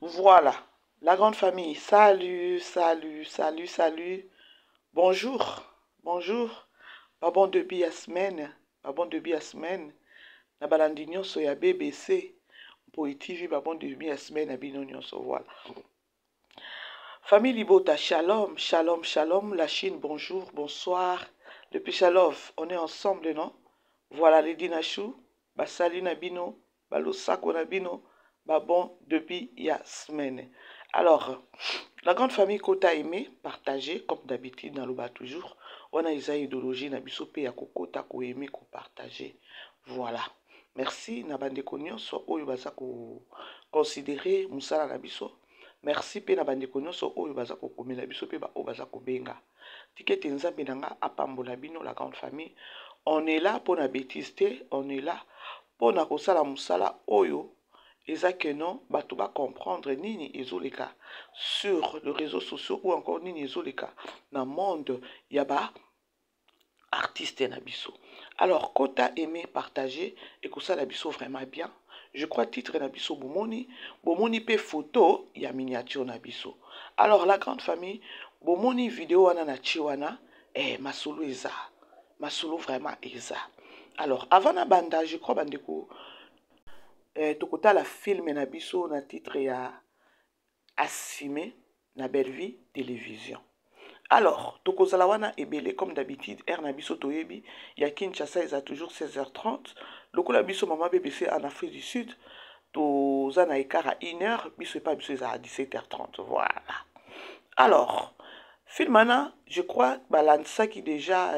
Voilà, la grande famille. Salut, salut, salut, salut. Bonjour, bonjour. Pas bon début à semaine, pas bon début à semaine. Na balandi nyonso ya BBC. Pour TV, pas bon début à semaine, abino nyonso, voilà. Famille Libota, shalom, shalom, shalom. La Chine, bonjour, bonsoir. Depuis Shalov, on est ensemble, non? Voilà les dinachou, basali nabino, balosako nabino, bon depuis ya semaine. Alors, la grande famille Kota aimé, partager, comme d'habitude, dans le bas toujours. On a une idéologie, na biso pe ya kokota ko aimer, ko partager. Voilà. Merci, na bande nyonso oyo baza ko considérer musala na biso. Merci pe na bande nyonso oyo baza ko komela biso pe ba o baza ko benga. Tikete nzambe nanga apambola bino la grande famille. On est là pour la bêtise, on est là pour na kosala musala oyo. Eza que non, bato ba comprendre nini ezoleka sur les réseaux sociaux ou encore nini ezoleka na monde yaba artiste na biso. Alors, Kota aimé partager et que ça la biso vraiment bien. Je crois titre na biso bomoni pe photo ya miniature na biso. Alors la grande famille bomoni vidéo wana na chiwana masolo eza. Masolo vraiment eza. Alors avant na banda, je crois bandeko tokota la film na biso na titre ya Assime na Belle Vie télévision. Alors, tokozala wana ebele comme d'habitude, na biso toyebi, ya Kinshasa eza toujours 16h30, lokola biso mama BBC en Afrique du Sud, toza na écart à 1h, biso pas biso eza à 17h30, voilà. Alors, filmana, je crois, balança qui déjà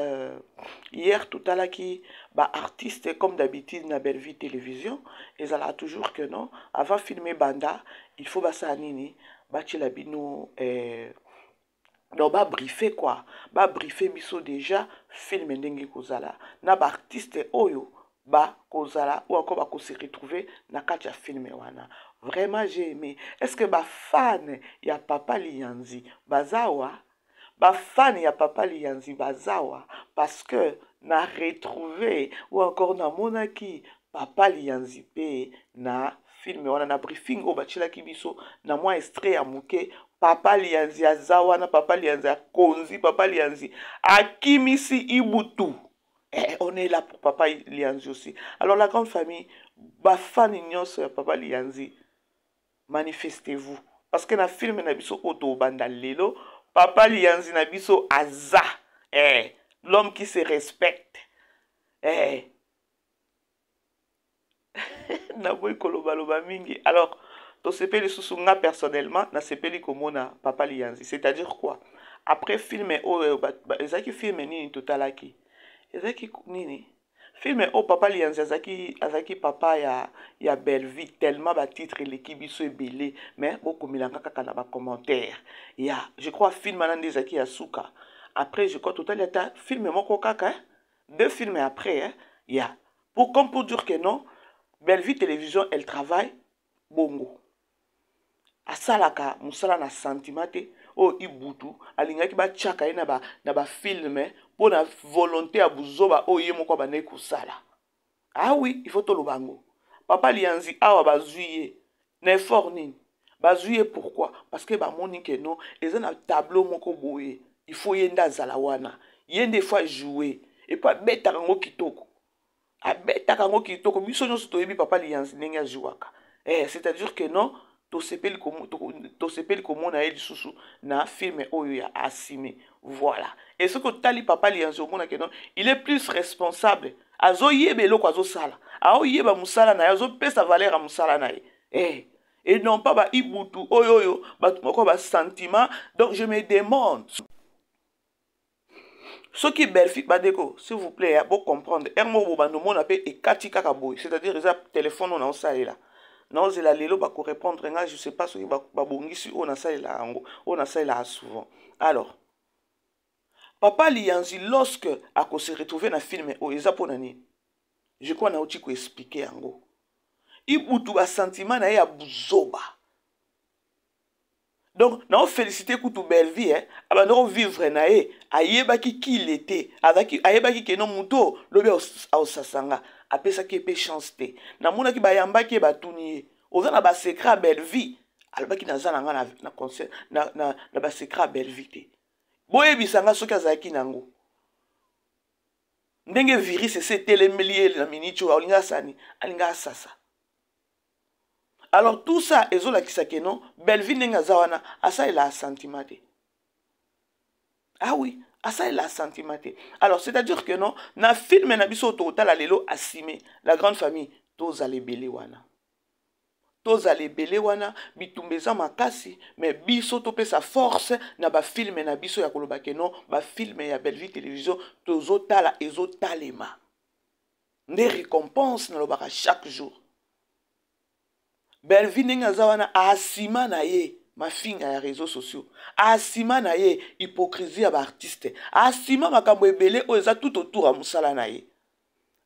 hier tout à l'heure qui artiste comme d'habitude na Belle Vie télévision, et ça là toujours que non, avant filmer banda, il faut basa nini, la bino donc ba briefer quoi, ba briefer biso déjà film ndenge kozala na ba artiste oyo ba kozala ou encore ba ko se retrouver na kati ya film wana. Vraiment j'ai aimé. Est-ce que ba fan ya Papa Lianzi bazawa, ba fan ya Papa Lianzi bazawa parce que na retrouver ou encore na monaki Papa Lianzi pe na film wana na briefing o bachila kibiso na moi extrait ya muke. Papa Lianzi azawana, Papa Lianzi akonzi, Papa Lianzi akimisi ibutu. On est là pour Papa Lianzi aussi. Alors la grande famille, fan nyonso ya Papa Lianzi, manifestez-vous. Parce que na film na biso oto banda lelo, Papa Lianzi na biso aza. L'homme qui se respecte. Na boy kolobaloba mingi. Alors, to sepeli susunga personnellement na sepeli komona Papa Lianzi, c'est-à-dire quoi? Après film ezaki film nini totalaki, ezaki nini film Papa Lianzi azaki papa ya Belle Vie, tellement ba titre leki biso ebele mais bokomilanga kaka na ba commentaire ya je crois film nande ezaki ya suka. Après je crois total ata film moko kaka deux films après ya pour dire que non, Belle Vie télévision elle travaille bongo. Asalaka musala na sentimate o ibutu alingaki ba chaka ye na ba film pour na volonté ya buzoba o ye moko bane kusala. Ah oui, il faut to lobango. Papa Lianzi awa bazuye na effort nini bazuye pourquoi? Parce que ba moni que non eza na tableau moko boye il faut yenda zala wana yende fois jouer et puis beta kango kitoko abeta kango kitoko biso nyonso toyebi Papa Lianzi ndenge ajuwaka. C'est-à-dire que non tosepeli komona ye lisusu na film oyo ya Assime. Voilà. Et ce que tali Papa Lianzi omona que non, il est plus responsable. Azo yeba eloko azo sala. Ao yeba musala na ye, azo pesa valeur a musala na ye. Et non pas ba ibutu oyo bato moko ba sentiment. Donc je me demande ce qui belfique badeko, s'il vous plaît, pour comprendre. Ermo bobano mon appelle et kati kakaboy, c'est-à-dire les téléphone on a salé là. Non, c'est la lelo ba ko répondre nga, je sais pas ce qui ba bongisi on a salé là on a salé là souvent. Alors Papa Lianzi lorsque a ko se retrouver na film o eza ponani. Je crois na oti ko expliquer yango. Ibutu ba sentiment na ya buzoba. Donc, nous félicité Koutou Belle Vie, nous vivre na ye, ayebaki qui il était, ayebaki que non muto, lobe au sasanga, apesa ki pe chance te. Na mona ki bayamba ki batuni, oza na ba secret Belle Vie, alobaki naza na nga na concert na basekret Belleville te boyebisanga soki azalaki nango ndenge virus ese etelemeli ye na miniti oyo alinga asani alinga asasa. Alors tout ça ezolakisa ke non Belleville ndenge aza wana asalela sentiment te. Ah oui, asalela sentiment te. Alors c'est-à-dire que non na film na biso totala lelo Assime la grande famille tozala ebele wana. Tozala ebele wana bitumba eza makasi mais biso topesa force na ba film na biso ya koloba ke non ba film ya Belleville télévision tozotala ezotalema. Nde récompense na lobaka chaque jour. Belleville ndenge aza wana asima na ye mafinga ya réseaux sociaux, asima na ye hypocrisie ya ba artiste, asima makambo ebele oyo eza tout autour ya mosala na ye.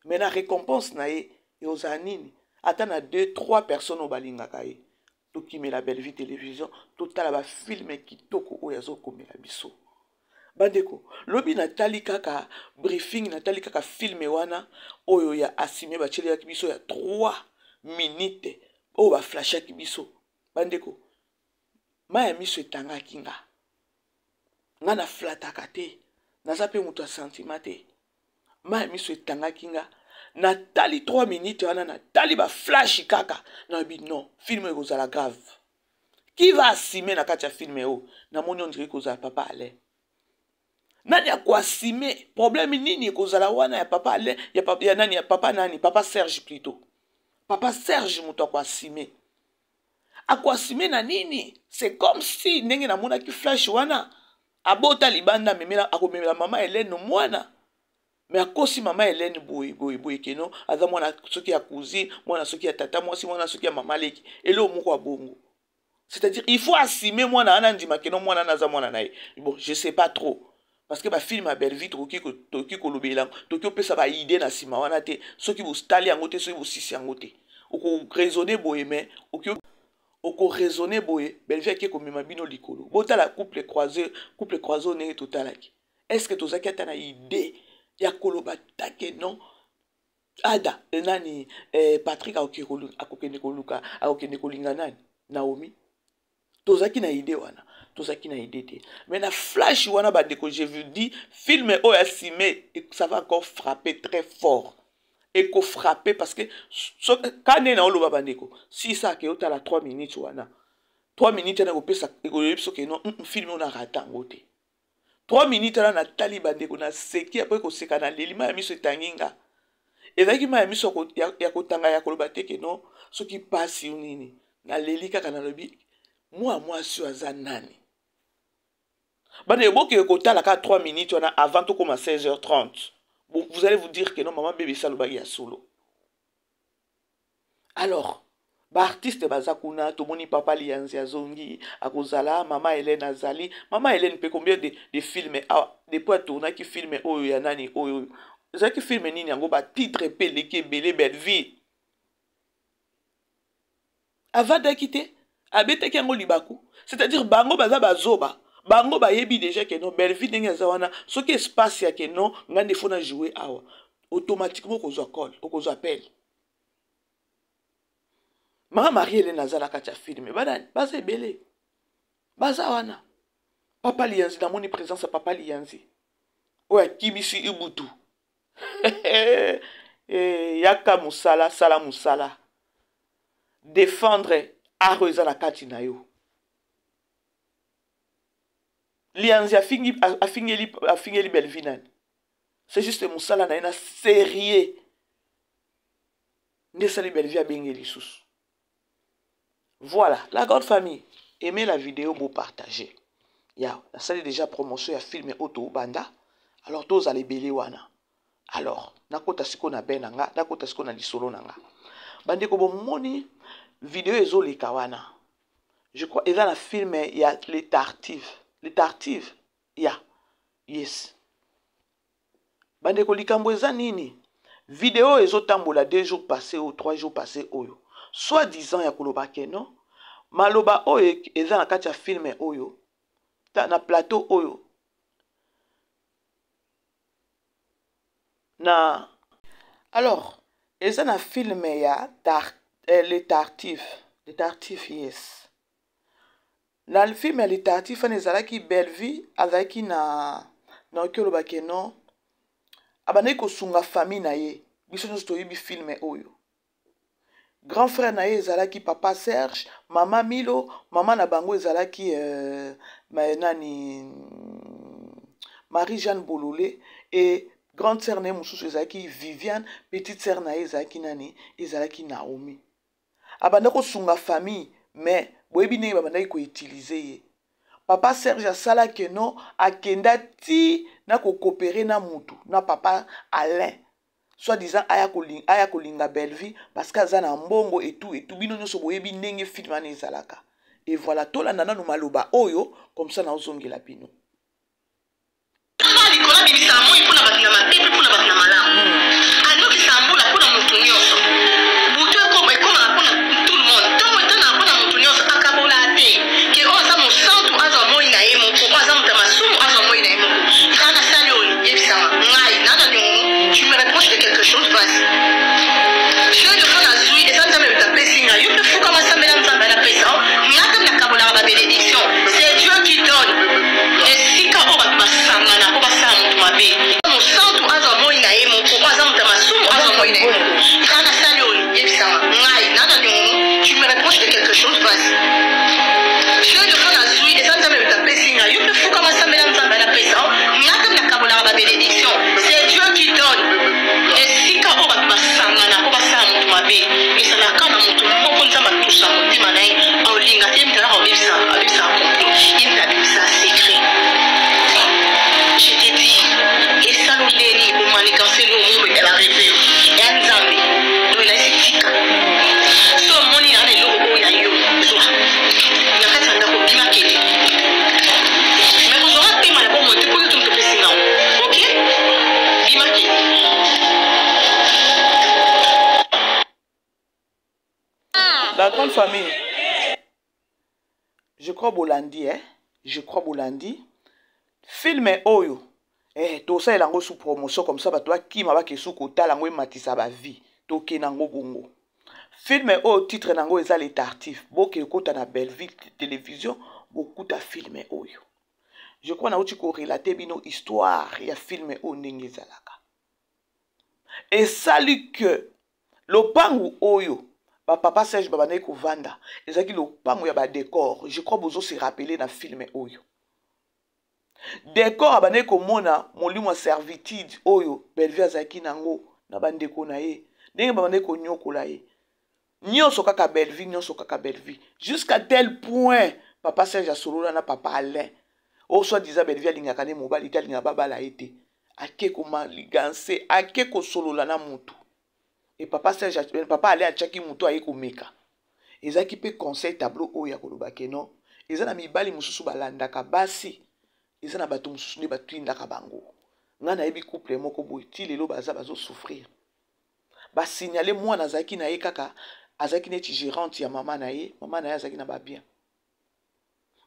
Mais na récompense na ye eozala nini? Ata na 2-3 personnes oyo balingaka ye tokimela Belleville télévision totala ba film kitoko oyo azokomela biso. Bandeko lobi natali kaka briefing natali kaka film wana oyo ya Assime batielaki biso ya 3 minutes oyo baflashaki biso. Bandeko maya miso etangaki nga na flataka te naza pe moto ya sentiment te. Maya miso etangaki nga natali 3 minutes wana natali ba flash kaka na bi non film ekozala grave. Qui va Assime na kati ya film eo namoni on dirait kozala Papa Alain. Nani ya kuasime problème nini ekozala wana ya Papa Alain ya nani ya papa nani Papa Serge plutôt. Papa Serge moto akuasime. Akuasime na nini? C'est comme si ndenge na mona ki flash wana abota libanda memela akomemela mama Hélène mwana. Mais akosi mama Hélène boy keno aza mwana soki ya cousine, mwana soki ya tata mwasi, mwana soki ya mama leki elo moko wa bongo. C'est-à-dire il faut assumer mwana ana ndima keno mwana naza mwana nae. Bon, je sais pas trop. Parce que ba film a Belleville toki kolobela toki opesa ba idée na sima wana te soki vous stali yango te soki vous sisi yango te. Oko raisonner boye mais oko raisonner boye Belleville ki komema bino likolo. Botala couple croisé ne totalaki. Est-ce que tozaki ata na idée ya koloba take non ada nani Patrick akokende koluka akokende kolinga nani Naomi tozaki na idée wana tozaki na idée te mais na flash wana bandeko je vous dis film oyo Assime ça va encore frapper très fort et ko frapper parce que quand na oloba bandeko si ça ke otala 3 minutes wana 3 minutes na kopesa ekoyebiso ke non film on a raté ngote 3 minutes na natali bandeko na seki après ko seka na lelima ya miso etanginga ezaki ma ya miso ya kotanga ya koloba te ke non soki pasi nini na leli kaka na lobi moi sur aza nani bande boke kotala ka 3 minutes wana avant to koma 16h30 vous allez vous dire que non maman bébé salobaki ya solo. Alors ba artiste bazakuna tomoni Papa Lianzi azongi akozala mama Hélène azali mama Hélène pe combien de films depuis tourna ki film oyo ya nani oyo ezaki film nini yango ba titre pe leki belé Belleville avada kité abetaki yango libaku c'est-à-dire bango baza bazoba bango bayebi déjà que non Belleville ndenge aza wana soki espace ya que non ngande fona jouer awa automatiquement kozwa call okozwa appel. Mama Marie-Hélène azala kati ya film banani baza ebele baza wana Papa Lianzi na moni présence ya Papa Lianzi oya kibisi ibutu yaka musala sala musala défendre aro eza na kati na yo Lianzi afingeli Belleville nani c'est juste musala na ye na sérieux nde sali Belleville abengeli lisusu. Voilà, la grande famille, aimez la vidéo, vous partagez. Ya, la salle déjà promotion ya film auto banda. Alors tous allez belé wana. Alors, nakota siko na benanga, nakota siko na lisolo nanga. Bande ko moni vidéo ezo le kawana. Je crois eza na film ya les tartives. Ya. Yes. Bande ko likambo eza nini? Vidéo ezo tambola 2 jours passés ou 3 jours passés oyo. Soit disant ya koloba keno maloba oyo eza na kati ya film oyo na plateau oyo na alors eza na film ya les tartifs yes na film ya litartif wana ezalaki Belleville azalaki na okoloba ke non abandaki kosunga famille na ye biso nyonso toyebi filme oyo grand frère na ye ezalaki papa Serge mama Milo mama na bango ezalaki nani Marie-Jeanne Bololé et grande sœur na ye mosusu ezalaki Viviane petite sœur na ye ezalaki nani ezalaki Naomi abandaki kosunga famille mais boyebi ndenge babandaki koutilize ye papa Serge asalaki non akenda ti na kokopere na mutu na papa Alain soi-disant aya kolinga Belleville parce que aza na mbongo et tout bino nyonso boyebi ndenge film wana ezalaka et voilà tolanda nanu maloba oyo comme ça naozongela bino La grande famille, je crois Bolandi, je crois Bolandi. Film oyo, tout ça est là sous promotion comme ça, toi qui m'a pas sous kota lango matisa ba vie, toke nango gongo. Film oyo titre nango eza les tartifs, boke kota na Belleville télévision, beaucoup ta film oyo. Je crois na uti ko relater bino histoire ya film oyo ndenge zalaka. Et salut que lopangu oyo papa Serge babane ko vanda ezaki lopango ya ba décor je crois bozo se rappeler na film oyo décor abane ko mona molimo servitude oyo Belleville azaki nango na bandeko na ye ndenge babane ko nyokola ye nyonso kaka Belleville jusqu'à tel point papa Serge asolola na papa Alain o soit disant Belleville lingaka ne mobali talinga babala ete ake ko maliganse ake ko solola na mutu. Et papa Serge, papa allait à Tchaki Mouto à Ekomeka. Ils ont équipé conseil tableau au Yakolobake non. Ils ont mis bali mususu balandaka basi. Ils ont batu mususu ne batu indaka bango. Ngana ebi couple moko boiti lelo baza bazo souffrir. Ba signaler moi na zaki na ye kaka azaki neti gérante ya mama na ye azaki na ba bien.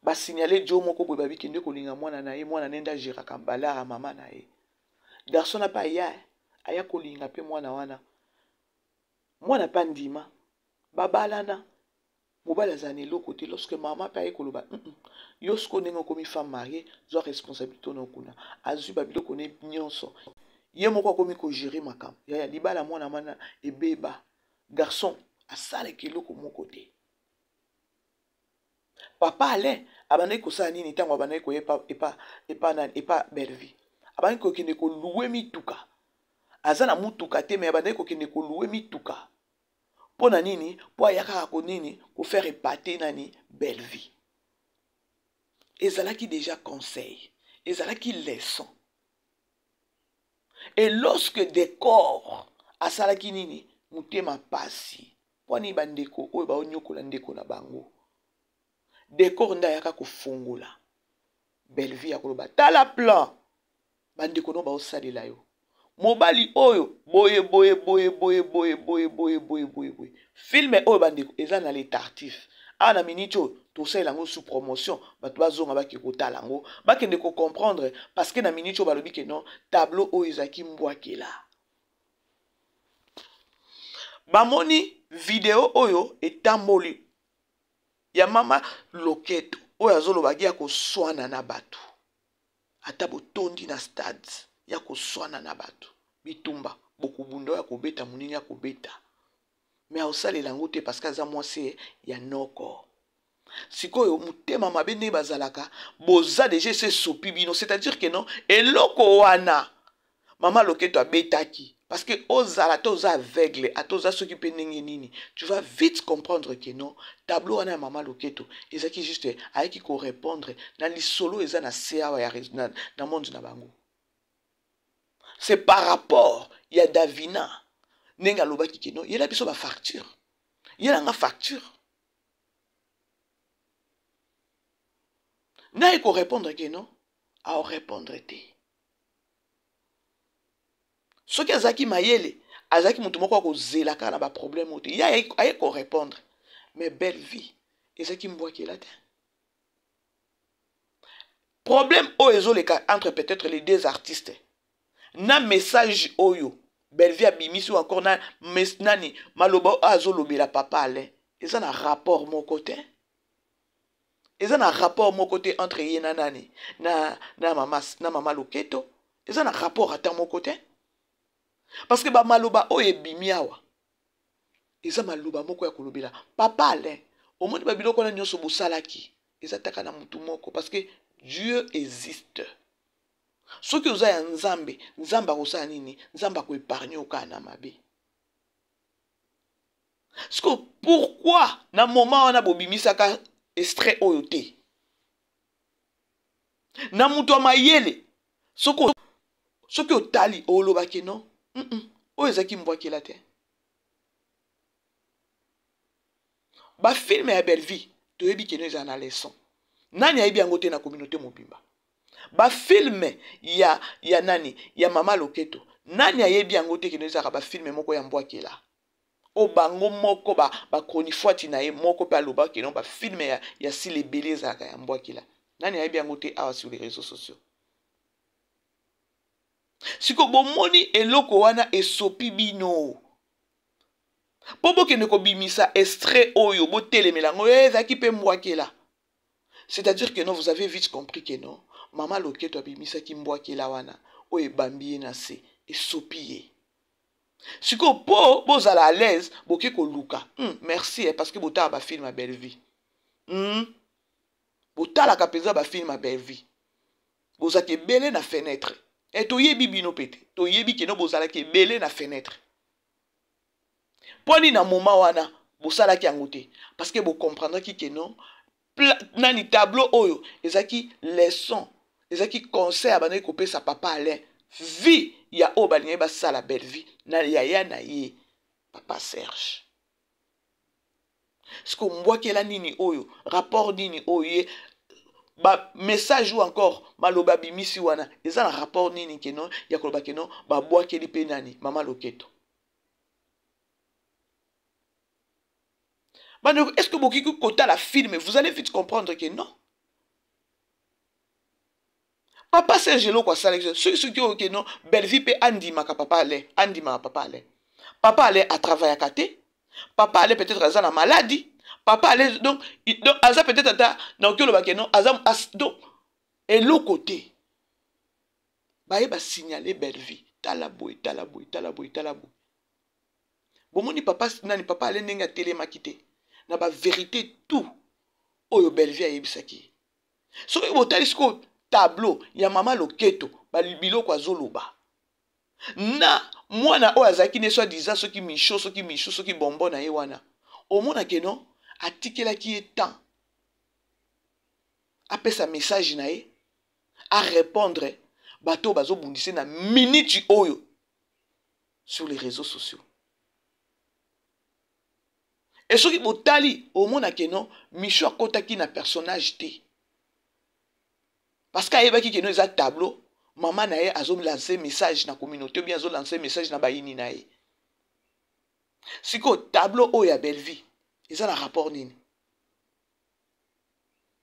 Ba signaler jo moko boy babi kende kolinga mwana na ye mwana nenda géraka kambala mama na ye. Garçon na pa ya aya kolinga pe mwana wana. Mwana pandima babalana mobala zane lo côté lorsque maman paye koloba yosko nengo komi femme mariée zo responsabilité na kuna azu babilo kone nyonso ye moko komi ko gérer makam ya libala mwana mana ebeba garçon asala keloko moko te papa ale abandaki kosala nini ntango abandaki koyepa epa Belleville abandaki kokende koluwe mituka aza na mutuka te me abandaki kokende koluwe mituka pona nini po ayaka ko nini ko faire épater nani Belleville ezalaki déjà conseil ezalaki leçon et lorsque décor asalaki nini mutema pasi poni bandeko oyo baonyokola ndeko na bango décor nda yaka kofungola Belleville akoloba tala plan bandeko no baosalela yo mobali oyo boye film oyo bandeko eza na les tartifs ana minito to sala lango sous promotion bato bazonga baki kotala lango bakende ko comprendre parce que na minito balobi ke non tableau oyo ezaki mbwakela bamoni video oyo etamboli ya mama Loketo oyo azolobaki ya koswana na bato ata botondi na stade ya koswana na bato bitumba bokubunda ya kobeta monene ya kobeta me aosalela yango te parce que aza mwasi ya noko sikoyo motema mabe nde bazalaka boza deja ese sopi bino c'est-à-dire que non eloko wana mama Loketo abetaki parce que ozala to oza aveugle ata oza soki mpe ndenge nini tu vas vite comprendre que non tableau wana ya mama Loketo ezaki juste ayaki korépondre na lisolo eza na se awa na monde na bango. C'est par rapport ya Davina ndenge alobaki ke non yela biso bafacture yelanga facture naye korépondre ke non aorépondre te soki azaki mayele azaki mutu moko akozela kaka na baproblème ote ye aye korépondre mais belle vie ezaki mbwakela te problème oyo ezoleka entre peut-être les deux artistes na message oyo belle vie abimisi ou encore na nani maloba azolobela papa Alain eza na rapport moko te eza na rapport moko te entre ye na nani na mama Loketo eza na rapport ata moko te parce que ba maloba oyo ebimi awa eza maloba moko ya kolobela papa Alain omoni ba biloko na nyonso bosalaki eza taka na mutu moko parce que Dieu existe soki oza ya nzambe nzambe akosala nini nzambe akoépargne okaa na mabe siko pourquoi na moment wana bobimisaka extrait oyo te na mutu ya mayele soki otali olobaki non oyo ezaki mbwakela te bafilme ya belle vie toyebi keno eza na leçon nani ayebi yango te na communauté mobimba bafilme ya nani ya mama Loketo nani ayebi yango te keno ezaka bafilme moko ya mbwakela o bango moko bakronifuati na ye moko mpe alobaki non bafilme ya sile ebele ezalaka ya mbwakela nani ayebi yango te awa sur les réseaux sociaux siko bomoni eloko wana esopi bino po bokende kobimisa extrait oyo botelemela ngo ezaki mpe mbwakela c'est-à-dire que non vous avez vite compris que non mama Loketo abimisaki mbwakela wana oyo ebambi ye na se esopi ye siko po bozala à l'aise boke koluka merci parce que botala bafilme ya belle vie botalaka mpenza bafilme ya belle vie bozalaki ebele na fenêtre toyebi bino pete toyebi keno bozalaki ebele na fenêtre poni na moment wana bosalaki yango te parce que bocomprendraki ke non nani tableau oyo ezaki leçon ezaki conseil abandaki kopesa papa Alain vie ya oyo balingi basala belle vie na yaya na ye papa Serge siko mbwakela nini oyo rapport nini oyo ye ba message ou encore maloba bimisi wana eza na rapport nini keno ya koloba keno babwakeli pe nani mama Loketo Bano, est-ce que vous kota la film, vous allez vite comprendre que non. Papa Serge lo kwa sala ceux qui ont que non belle vie pe andima ka papa allait andima papa allait à travailler à côté papa allait peut-être à la maladie papa allait donc aza peut-être ata donc le ba non azam donc et l'autre côté ba signaler belle vie talaboy bomoni papa nani papa allait nenga télémakité na ba vérité tout oyo belle vie ayebisaki so e botali sko tableau ya mama Loketo biloko azoloba na mwana oyo azaki ne soi-disant soki micho soki bonbon na ye wana omona ke non atikelaki ye temps apesa message na ye a répondre bato bazobundise na minute oyo sur les réseaux sociaux. Et ce qui botali omona ke non micho akotaki na personnage te. Parce qu'ayebaki ke non eza tableau maman na ye azom lancer message na communauté ou bien azom lancer message na bayini na ye. Siko tableau oyo ya belle vie eza na rapport nini?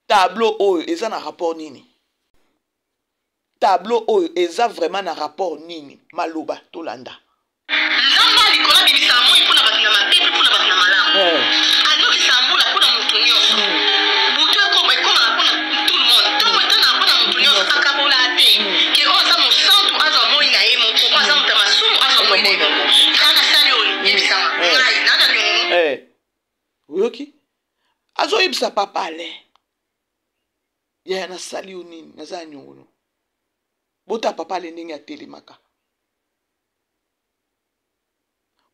Tableau oyo eza na rapport nini? Tableau oyo eza vraiment na rapport nini? Maloba tolanda. Nzamba likola bibisa moi pona bakina mapepe pona bakina malamu. Ano kisambula pona mutu nyonso. Butu ko mai koma pona Azo yebisa papa ale. Ya na sali unini, na za nyongono. Bota papa ale ndenge ya telemaka.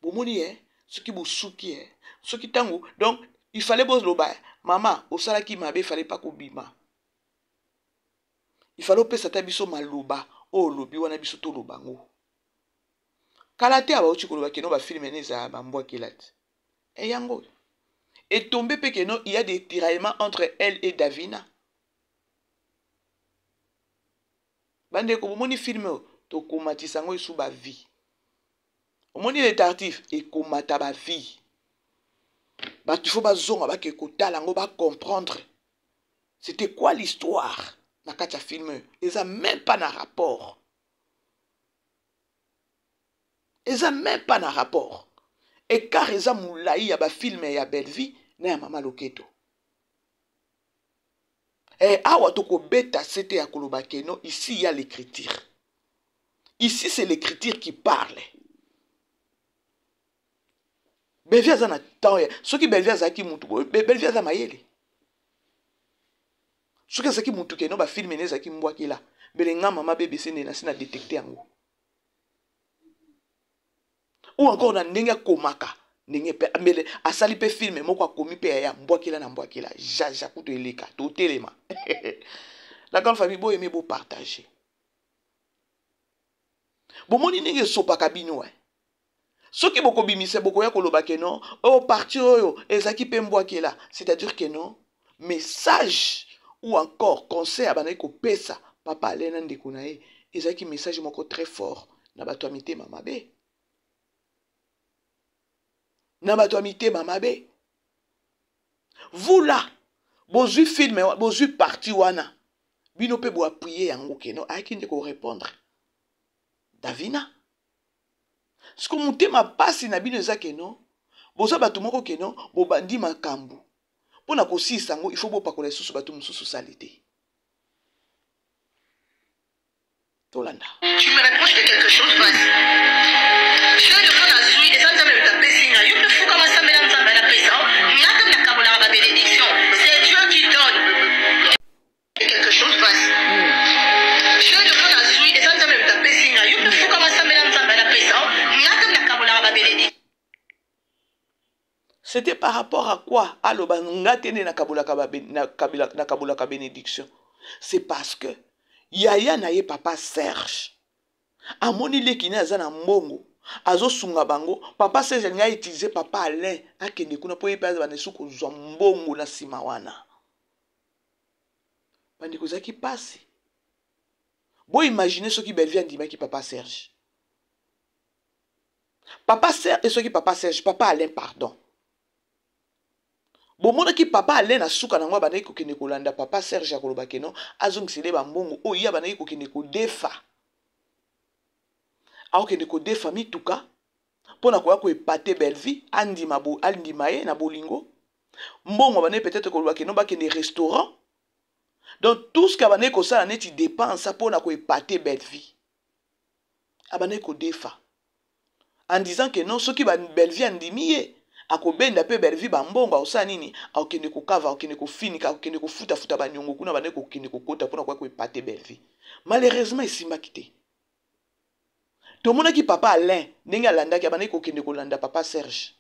Bomoni soki bosuki soki tango donc il fallait bos loba maman osalaki mabe il fallait pas kobima. Il fallait opesa ta biso maloba o lobi wana biso to lobango. Kala te aba uchi koloba keno ba filme neza ba mbwa kelati. Et yango est tombé pe keno il y a des tiraillements entre elle et Davina. Bande ko bomoni filme to komatisa ngo isu ba vie. Omoni les tartifs et komata ba vie. Bah tu faut ba zonga ba ke kotala ngo ba comprendre. C'était quoi l'histoire? Na kacha film, ils ont même pas na rapport. Ils ont même pas na rapport. Et car ils ont moulaï ya ba film ya belle vie, na ya mama loketo. Et awa toko beta c'était ya koloba keno, ici il y a l'écriture. Ici c'est l'écriture qui parle. Belvia za na temps ya, soki Belvia za ki mutu, Belvia za mayele. Soki za ki mutu keno ba film ne za ki mbwa kila. Belenga mama bébé sene na sina détecter yango. Ou encore na ndenge komaka ndenge pe amele asali pe film moko akomi pe ya mbwakila na mbwakila jaja kuto eleka to telema. La grande famille bo aimer bo partager. Bo moni ndenge sopa kabino soki boko bimise boko ya koloba ke non o parti oyo ezaki pe mbwakila, c'est-à-dire que non message ou encore conseil abana ko pesa papa alena ndeko na ye ezaki message moko très fort na bato amité mama be. Nabatomité mamabe. Vous là, bozui film, bozui parti wana. Bino pe bo appuyer yango keno, aki ndeko répondre. Davina. Ce que mutema pasi na bino eza keno, boza bato moko keno, bo bandi makambu. Pona ko sisango, il faut bo pakola susu bato mususu salite. Tolanda. Tu me reproches de quelque chose, vas-y. Je vais te faire la suite et ça te met ta pessine. Je me fous comment ça met dans la pessine. N'a que la cabola la bénédiction. C'est Dieu qui donne. Quelque chose, vas-y. Je vais te faire la suite et ça te met ta pessine. Je me fous comment ça met dans la pessine. N'a que la cabola la bénédiction. C'était par rapport à quoi? Alors, ngatene na kabola ka bénédiction. C'est parce que Yaya na ye papa Serge. Amoni le kine azana mbongo. Azo sunga bango. Papa Serge nga utiliser papa Alain. Akende kuna po yepa za banesu kozwa mbongo na sima wana. Bandi kozaki pasi. Bo imaginer ce qui belvia ndima ki papa Serge. Papa Serge et ce qui papa Serge, papa Alain pardon. Bon mona ki papa Alain na suka na ngwa banayi kokende kolanda papa Serge akoloba keno azongisele ba mbongo o ya banayi kokende ko defa. Ao kende ko defa mituka pona ko epate belvi andima ye na bolingo. Mbongo banayi peut-être koloba keno ba kende restaurant. Donc tout ce que banayi ko sala neti dépense pona ko epate belvi. Abanayi ko defa. En disant que non ceux qui ba belvi andimi ye akobenda pe belvi bambongo ausa nini akende ko kava akende ko finika akende ko futa banyongo kuna bane ko kende ko kota pona kwa ko epate belvi. Malheureusement isimba kite. To mona ki papa Alain ndenge alanda ki bane ko kende ko landa papa Serge.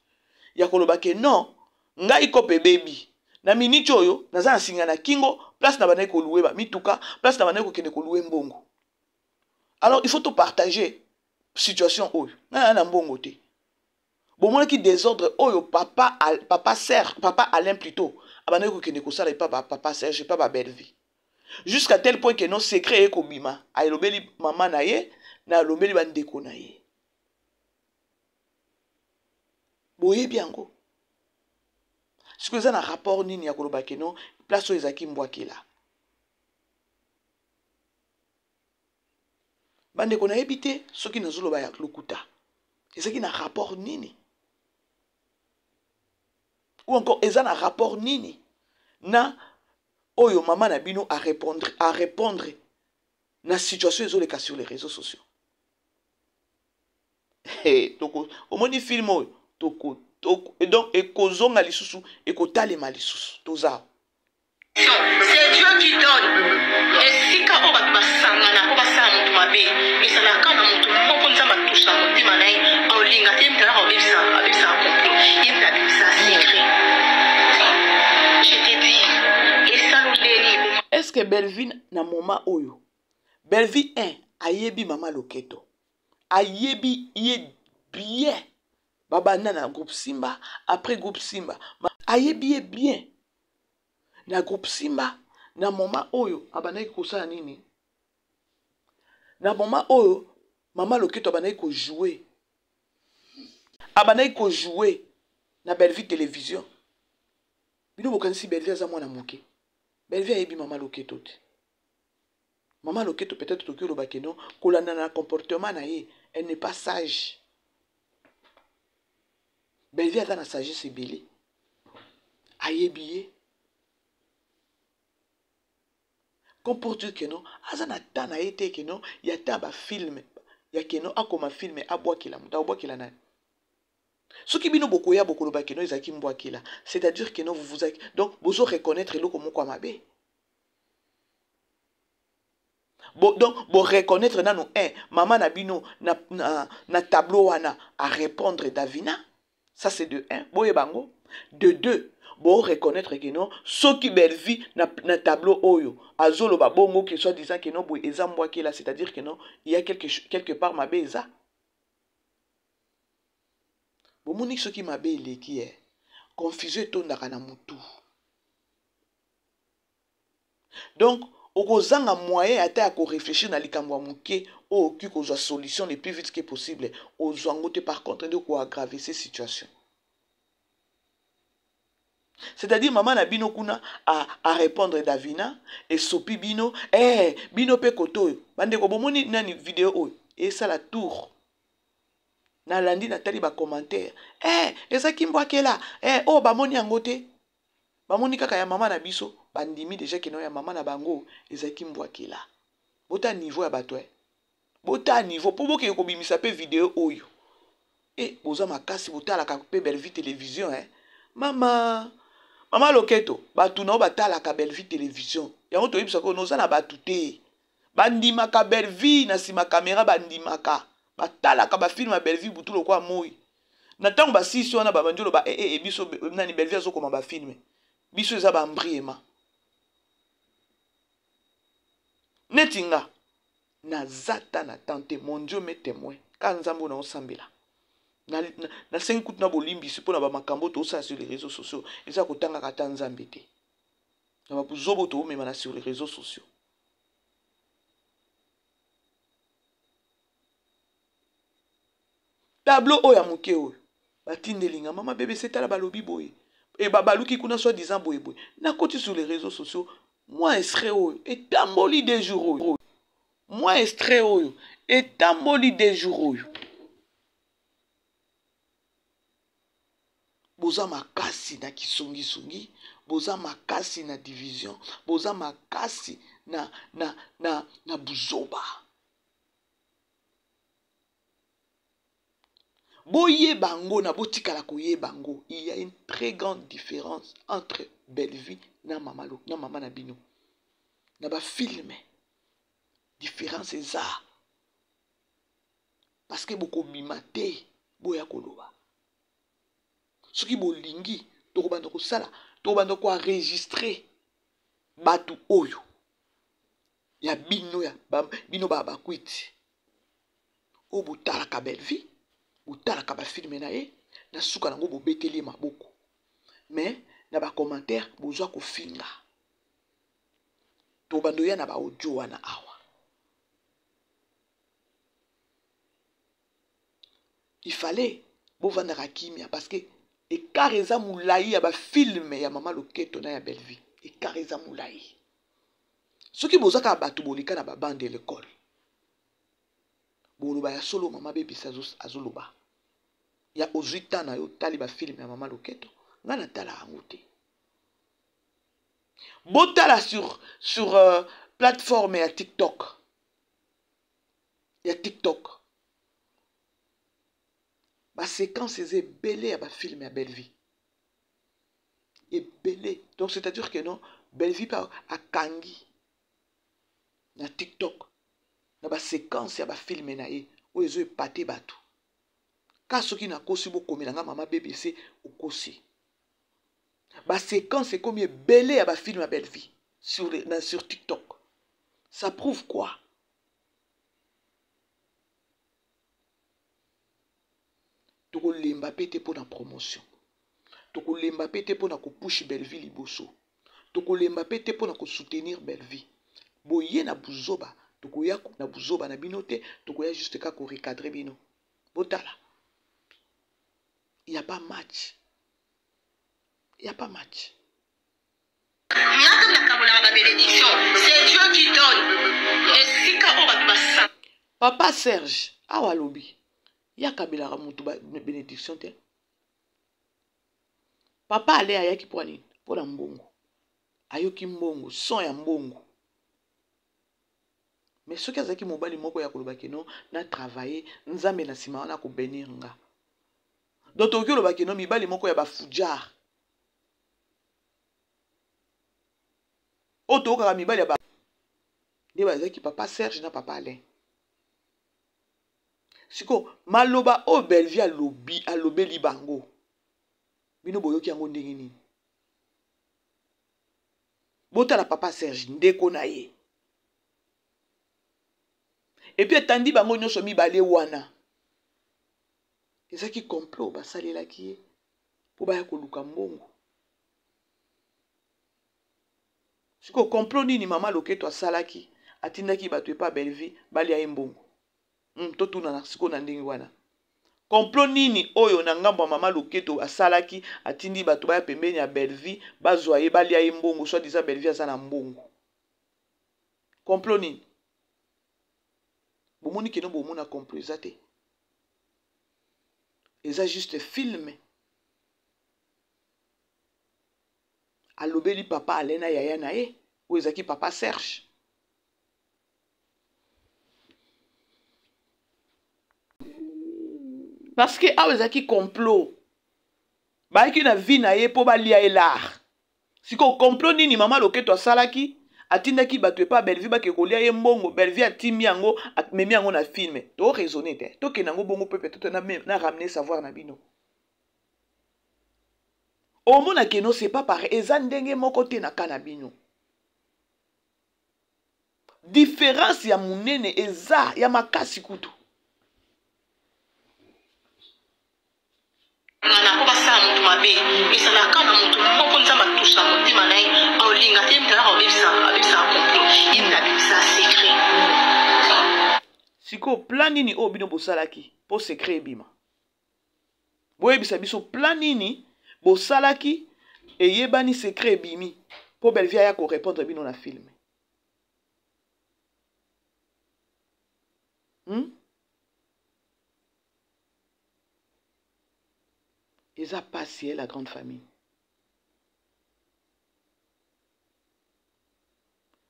Ya koloba ke non ngai ko pe baby. Na minute oyo naza singa na kingo place na bane ko louer ba mituka place na bane ko kende ko louer mbongo. Alors il faut tout partager situation oyo. Na mbongo te. Bon moi qui désordre oyo papa Serge papa Alain plutôt abana ko kende ko sala papa Serge pas ba belle vie jusqu'à tel point que non secret ko bima a lobeli maman na ye na lobeli bandeko na ye boye biango ce que ça na rapport nini ya koloba ke non place o ezaki mbwakela bandeko na ebité soki nazoloba ya lokuta ezaki na rapport nini ou encore eza na rapport nini na oyo maman na bino à répondre na situation ezoleka sur les réseaux sociaux. Toko omoni film oyo toko Et donc ekozonga lisusu ekotalema lisusu toza. C'est Dieu qui donne. Et si quand on va basangana, on va ça mon mabe, et ça n'a qu'à mon tout, on peut ça touche à mon timanaï, en ligne, à t'aimer d'aller avec ça complot, il m'a dit ça secret. Je t'ai dit, et ça nous délie. Est-ce que Belleville na moment oyo? Belleville 1 ayebi Mama Loketo. Ayebi ye bien. Baba na groupe Simba, après groupe Simba. Ayebi bien. Na groupe Simba, na moment oyo, abanayi kosala nini? Na moment oyo, Mama Loketo abanayi ko jouer. Abanayi ko jouer na Belleville télévision. Bino bokanisi Belleville aza mwana moke. Belleville ayebi Mama Loketo te. Mama Loketo peut-être toki lo bakeno, kolanda na comportement na ye, elle n'est pas sage. Belleville aza na sagesse ebele. Ayebi ye. Comporte que non, azana tana été que non, y a taba film, ya que non, akoma film, abwakila, muta abwakila na. Ce qui bino boko ya boko loba que non, izaki mbwakila. C'est-à-dire que non, vous donc, vous reconnaître le comme quoi mabe. Donc, vous reconnaître na no maman na bino na tableau wana à répondre Davina. Ça c'est de 1. Boye bango. De 2. Bon reconnaître que non ce qui Belleville na tableau oyo azolo ba bongo que soit disant que non boy ezambwa que là, c'est-à-dire que non il y a quelque part ma beza bon moni ce qui m'a belé qui est confusé ton na mutu. Donc okozanga moyen ata ko réfléchir na likambo muke o ki ko solution le plus vite que possible ozangote par contre de ko aggraver ces situations. C'est-à-dire, maman na bino kuna à répondre Davina et sopi bino, bino pe koto. Bande ko bomoni nani vidéo et ça la tour. Na landi na tali ba commentaire. Eza kimbo akela. Oh ba moni angote. Ba moni kaka ya maman na biso, bandimi déjà que non ya maman na bango, eza kimbo akela. Bota niveau ya batwe. Bota niveau pour boke ko bimisa pe vidéo oyo. Boza makasi botala ka pe Belleville télévision Mama Loketo, batu na batala ka Belleville télévision. Yango to yebisa ko noza na batu te. Bandima ka Belleville na sima caméra bandima ka. Batala ka ba film à Belleville butu lokwa moyi. Na tango ba sisi wana ba banjolo ba biso nani Belleville zo koma ba film. Biso eza ba mbriema. Netinga na zata na tante mon Dieu me témoin. Ka nzambo na osambela. Na 5 coups na bolimbi sipo na ba makambo to ça sur les réseaux sociaux et ça kotanga kata nzambe te na ba buzobo to mema na sur les réseaux sociaux tableau oya moke oyo batindelinga mama bébé c'est la balobi boy et babaluki kuna soit disant boy boy na koti sur les réseaux sociaux moi extrait oyo et tamboli des jours oyo moi extrait oyo et tamboli des jours oyo boza makasi na kisongi-songi, boza makasi na division, boza makasi na buzoba. Boye bango na botikala koye bango, il y a une très grande différence entre Belleville na maman na bino. Na ba filme. Différence est ça. Parce que beaucoup mimate boya koloba. Ce qui bolingi, tokobanda ko sala, tokobanda ko enregistrer batu oyo. Ya bino ya bino baba kwiti. O botala ka Belleville, botala ka ba filme na ye, na suka nango bo beteli maboko. Mais na ba commentaire bozwa ko finga. Tokobanda ya na ba audio wana awa. Il fallait bovanda ka kimia parce que et kareza moulaï ya ba film ya Mama Loketo na ya Belleville et kareza moulaï ce qui bozaka batu bolika na ba bande de l'école boloba ya solo mama bébé azoloba ya ozwita na yo tali ba film ya Mama Loketo ngana tala angote botala sur plateforme ya TikTok séquence est belé à ba film à belle vie. Et belé. Donc c'est-à-dire que non, belle vie par à Kangi. Na TikTok. Na ba séquence ya ba film na ye. Ou ezo epate bato. Ka soki na kosi bo komelanga mama BBC ou kosi. Ba séquence est comme belé à ba film à belle vie sur TikTok. Ça prouve quoi? Toko lemba pete pour la promotion. Toko lemba pete pour na ko push Belleville liboso. Toko lemba pete pour na ko soutenir Belleville. Boye na buzoba, toko ya na buzoba na binote, toko ya juste ka ko recadrer bino. Botala. Il y a pas match. Il y a pas match. C'est Dieu qui donne. Papa Serge, awa lobi. Ya kabila mutu ba bénédiction te. Papa ale ayaki pour nini? Pour la mbongo. Ayoki mbongo, son ya mbongo. Mais ce qui zaki mobali moko ya koloba keno na travailler, nzambe na sima na ko bénir nga. Donc toki koloba keno mibali moko ya ba fujar. Oto ka mibali ya ba Ndi ba zaki papa Serge na papa Alain. Siko maloba o Belleville alobeli bango. Bino boyoki yango ndenge nini? Botala papa Serge ndeko na ye. Et puis tandi bango nyonso mibale wana. Ezaki complot basalelaki ye po baya koluka mbongo. Siko complot nini mama Loketo asalaki atindaki bato epa Belleville bali ya mbongo. Totuna na siko na ndenge wana. Complot nini oyo na ngambo mama Loketo asalaki atindi bato baya pembeni ya Belleville bazwa ye bali ya mbongo soit disant Belleville asa na mbongo. Complot nini? Bomoni keno bomona complot ezate. Eza juste film. Alobeli papa Alena yaya na ye ou ezaki papa Serge. Parce que awa ezaki complot. Baiki na vie na ye po balia ye l'art. Siko complot nini mama Loketo asalaki atindaki bato epa Belleville bake kolia ye mbongo Belleville atimi yango atmemi yango na film. To raisonner te. To ke nango bongo pepe to na ramener savoir na bino. Omona keno c'est pas pareil. Eza ndenge moko te na kanabino. Différence ya munene eza ya makasi kutu. Siko plan nini o bino bosalaki po secret ebima. Boye bisa biso plan nini bosalaki eyebani secret ebimi po Belleville ya ko répondre bino na film. Ils ont passé la grande famille.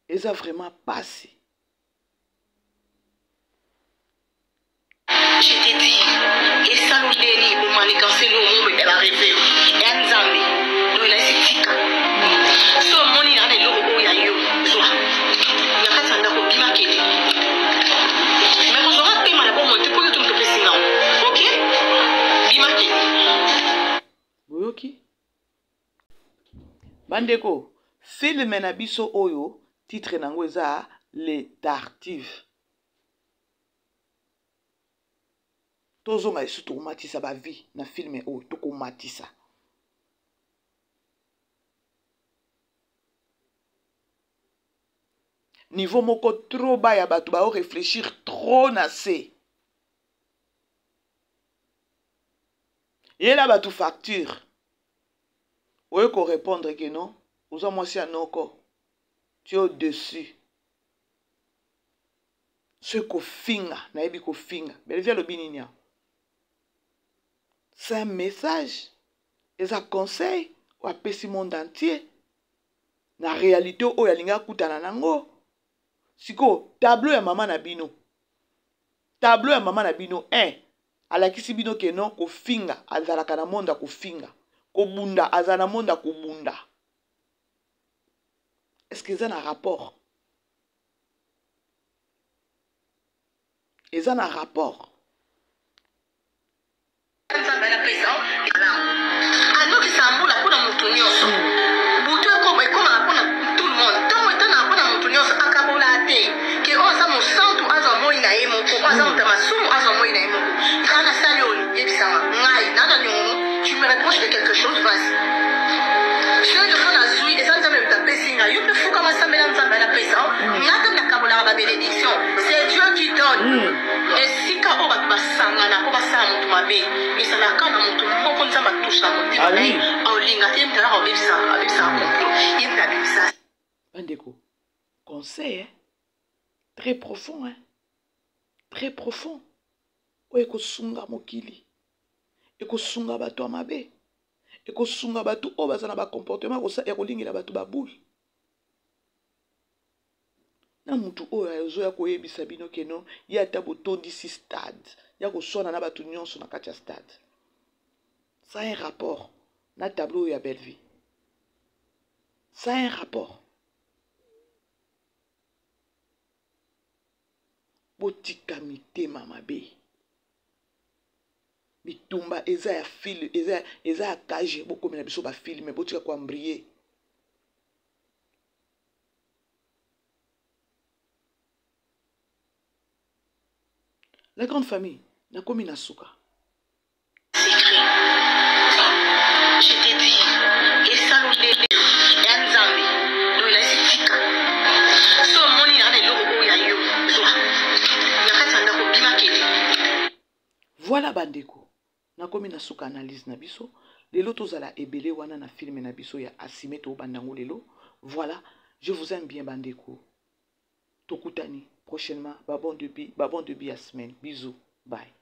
Ils ont vraiment passé. Je t'ai dit, et ça nous l'est, pour m'aller casser le monde, elle a rêvé. Et elle nous a mis, nous il a essayé de tika. So, mon il a des logos, il y a eu, soit. Il y a pas de sanda pour bima kele. Mais vous aurez payé ma la bonne montée pour que tu me fais sinon. Ok? Bima kele. Oui, ok. Bandeko, film na biso oyo, titre nango eza Les Tartives. Tozonga esu tokomatisa ba vie na film oyo tokomatisa. Niveau moko trop bas ya bato ba réfléchir trop na se. Yela bato facture. Oye ko répondre que non, oza mwasi anoko. Tu es au-dessus. Ce ko finga, na yebi ko finga. Belleville lo bininya. C'est un message. Et un conseil ou à pesi monde entier. Na réalité o ya linga kutana nango. Siko tableau ya mama na bino. Tableau ya mama na bino 1. alakisi bino ke non kofinga azalaka na monde kofinga kobunda aza na monde kobunda. Est-ce que ça a un rapport? Et ça a un rapport? Tu me reproches de quelque chose, vas-y. C'est Dieu qui donne. Et si quand on va s'angana, on va s'amutumabe, et ça n'a qu'à nous on s'en va toucher à mon Bandeko, conseil, hein? Très profond, hein? Très profond. Eko sunga mokili, eko sunga bato amabe, eko sunga bato o bazana ba comportement eko lingela bato baboule. Na mutu oyo azo ya koyebisa bino ke non ya ata botondisi stade ya koswana na bato nyonso na kati ya stade. Ça a un rapport na tableau ya belle vie. Ça a un rapport. Botika mitema mabe. Bitumba eza ya fil eza ya cage boko mena biso ba film mais botika ko embrier. La grande famille, na komi na suka. Je t'ai dit, et ça nous l'est, et Anzambi, nous il a dit tika. So moni na le logo ya yo, zoa. Na kati na ko bima kele. Voilà bandeko. Na komi na suka analyse na biso. Lelo tozala ebele wana na film na biso ya Asime to bandango lelo. Voilà, je vous aime bien bandeko. Tokutani prochainement, babon debi la semaine. Bisous, bye.